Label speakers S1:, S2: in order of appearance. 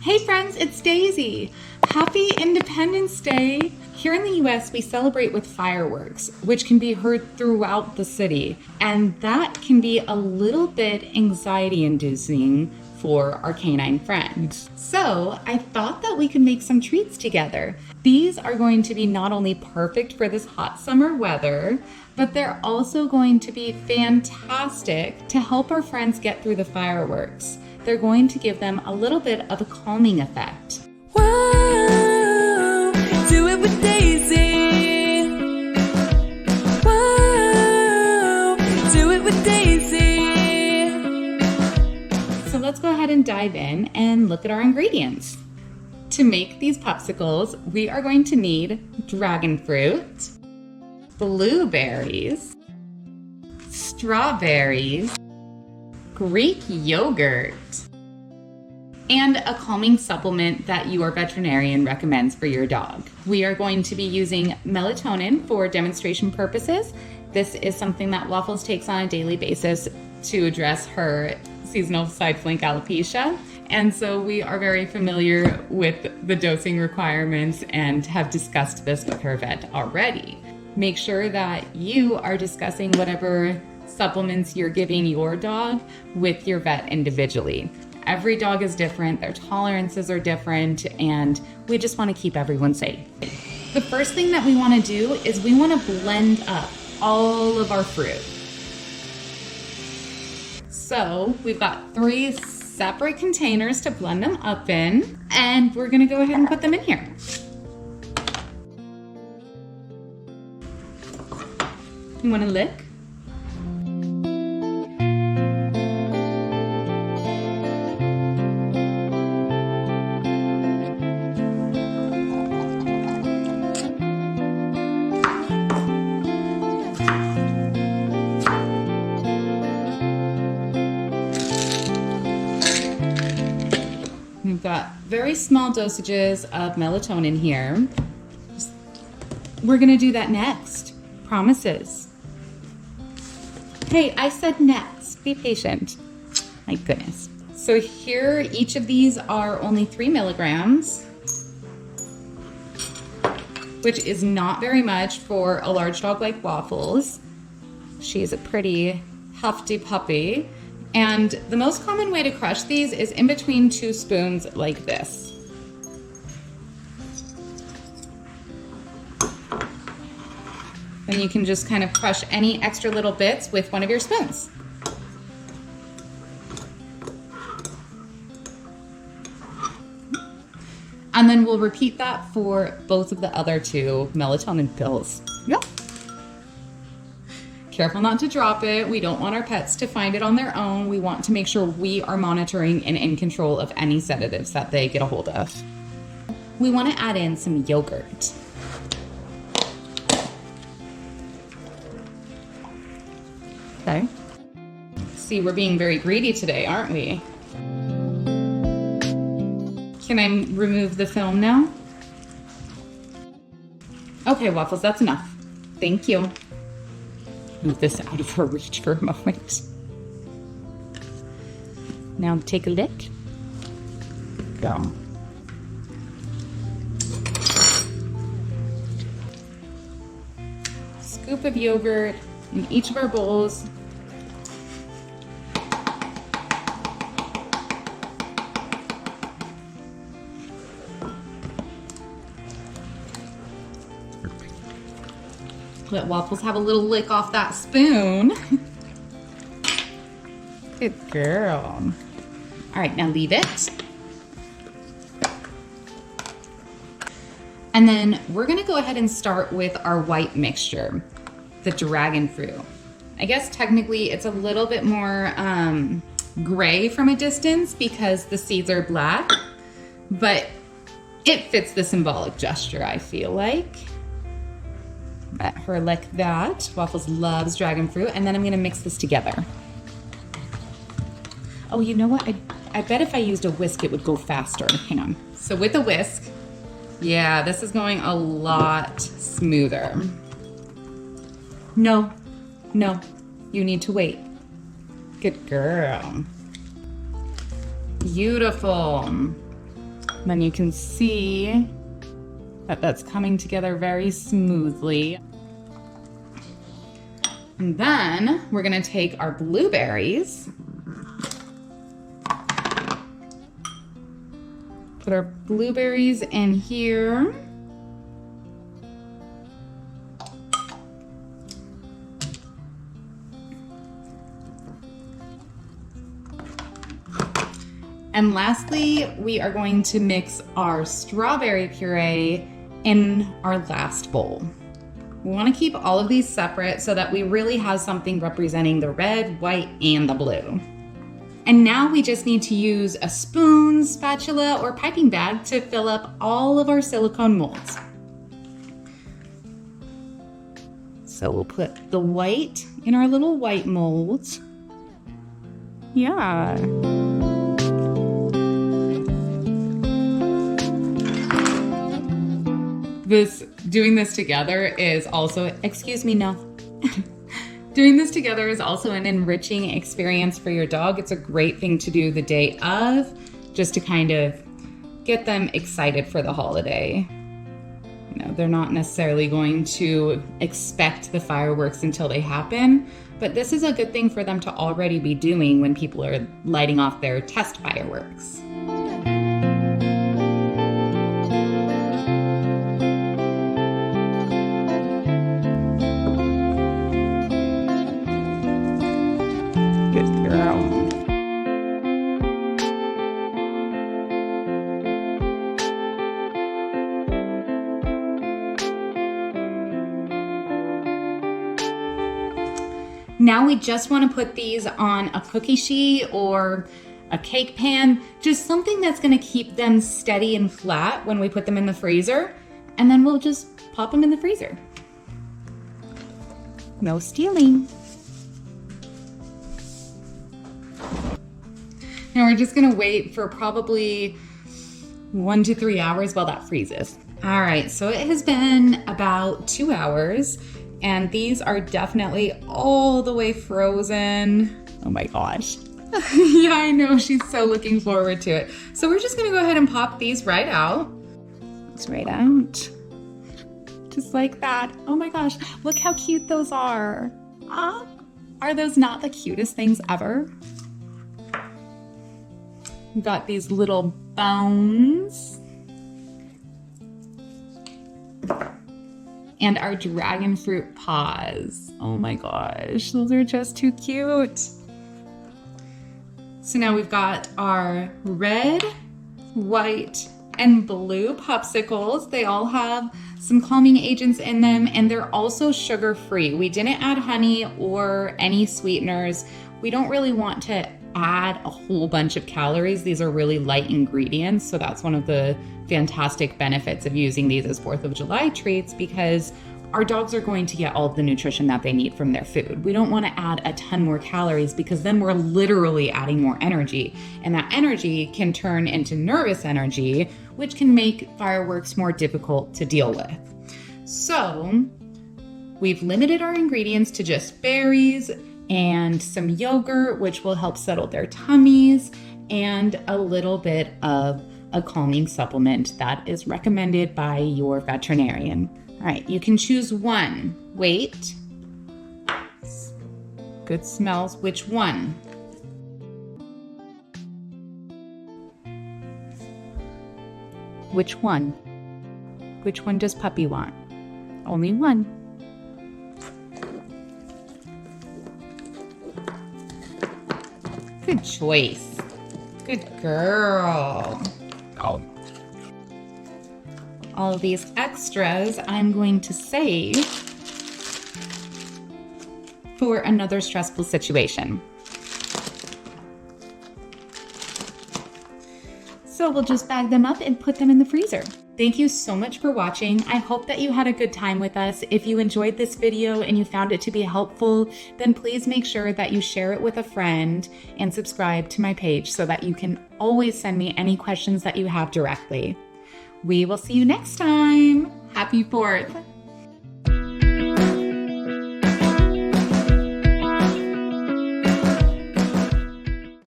S1: Hey friends, it's Daisy. Happy Independence Day. Here in the US, we celebrate with fireworks, which can be heard throughout the city. And that can be a little bit anxiety-inducing for our canine friends. So I thought that we could make some treats together. These are going to be not only perfect for this hot summer weather, but they're also going to be fantastic to help our friends get through the fireworks. They're going to give them a little bit of a calming effect.
S2: Whoa, do it with Daisy. Whoa, do it with Daisy.
S1: So let's go ahead and dive in and look at our ingredients. To make these popsicles, we are going to need dragon fruit, blueberries, strawberries, Greek yogurt, and a calming supplement that your veterinarian recommends for your dog. We are going to be using melatonin for demonstration purposes. This is something that Waffles takes on a daily basis to address her seasonal side flank alopecia. And so we are very familiar with the dosing requirements and have discussed this with her vet already. Make sure that you are discussing whatever supplements you're giving your dog with your vet individually. Every dog is different, their tolerances are different, and we just want to keep everyone safe. The first thing that we want to do is we want to blend up all of our fruit. So we've got 3 separate containers to blend them up in, and we're going to go ahead and put them in here. You want to lick? We've got very small dosages of melatonin here. We're gonna do that next. Promises. Hey, I said next. Be patient. My goodness. So here, each of these are only 3 milligrams, which is not very much for a large dog like Waffles. She's a pretty hefty puppy. And the most common way to crush these is in between 2 spoons like this. Then you can just kind of crush any extra little bits with one of your spoons. And then we'll repeat that for both of the other 2 melatonin pills. Yep. Careful not to drop it. We don't want our pets to find it on their own. We want to make sure we are monitoring and in control of any sedatives that they get a hold of. We want to add in some yogurt. Okay. See, we're being very greedy today, aren't we? Can I remove the film now? Okay, Waffles, that's enough. Thank you. Move this out of her reach for a moment. Now take a lick. Go. Scoop of yogurt in each of our bowls. Let Waffles have a little lick off that spoon. Good girl. All right, now leave it. And then we're gonna go ahead and start with our white mixture, the dragon fruit. I guess technically it's a little bit more gray from a distance because the seeds are black, but it fits the symbolic gesture, I feel like. Let her lick that. Waffles loves dragon fruit. And then I'm gonna mix this together. Oh, you know what? I bet if I used a whisk, it would go faster. Hang on. So with a whisk, yeah, this is going a lot smoother. No, you need to wait. Good girl. Beautiful. Then you can see that that's coming together very smoothly. And then we're gonna take our blueberries, put our blueberries in here. And lastly, we are going to mix our strawberry puree in our last bowl. We want to keep all of these separate so that we really have something representing the red, white, and the blue. And now we just need to use a spoon, spatula, or piping bag to fill up all of our silicone molds. So we'll put the white in our little white molds. Yeah. Doing this together is also, excuse me, no. Doing this together is also an enriching experience for your dog. It's a great thing to do the day of, just to kind of get them excited for the holiday. You know, they're not necessarily going to expect the fireworks until they happen, but this is a good thing for them to already be doing when people are lighting off their test fireworks. Good girl. Now we just want to put these on a cookie sheet or a cake pan, just something that's going to keep them steady and flat when we put them in the freezer, and then we'll just pop them in the freezer. No stealing. Now we're just going to wait for probably 1 to 3 hours while that freezes. All right, so it has been about 2 hours. And these are definitely all the way frozen. Oh my gosh. Yeah, I know, she's so looking forward to it. So we're just gonna go ahead and pop these right out. It's right out. Just like that. Oh my gosh, look how cute those are. Are those not the cutest things ever? We've got these little bones. And our dragon fruit paws. Oh my gosh, those are just too cute. So now we've got our red, white, and blue Pupsicles. They all have some calming agents in them, and they're also sugar-free. We didn't add honey or any sweeteners. We don't really want to add a whole bunch of calories. These are really light ingredients, so that's one of the fantastic benefits of using these as 4th of July treats, because our dogs are going to get all of the nutrition that they need from their food. We don't want to add a ton more calories, because then we're literally adding more energy, and that energy can turn into nervous energy, which can make fireworks more difficult to deal with. So we've limited our ingredients to just berries and some yogurt, which will help settle their tummies, and a little bit of a calming supplement that is recommended by your veterinarian. All right, you can choose one. Wait. Good smells. Which one? Which one? Which one does Puppy want? Only one. Good choice. Good girl.
S3: Oh.
S1: All of these extras I'm going to save for another stressful situation. So we'll just bag them up and put them in the freezer. Thank you so much for watching. I hope that you had a good time with us. If you enjoyed this video and you found it to be helpful, then please make sure that you share it with a friend and subscribe to my page so that you can always send me any questions that you have directly. We will see you next time. Happy 4th.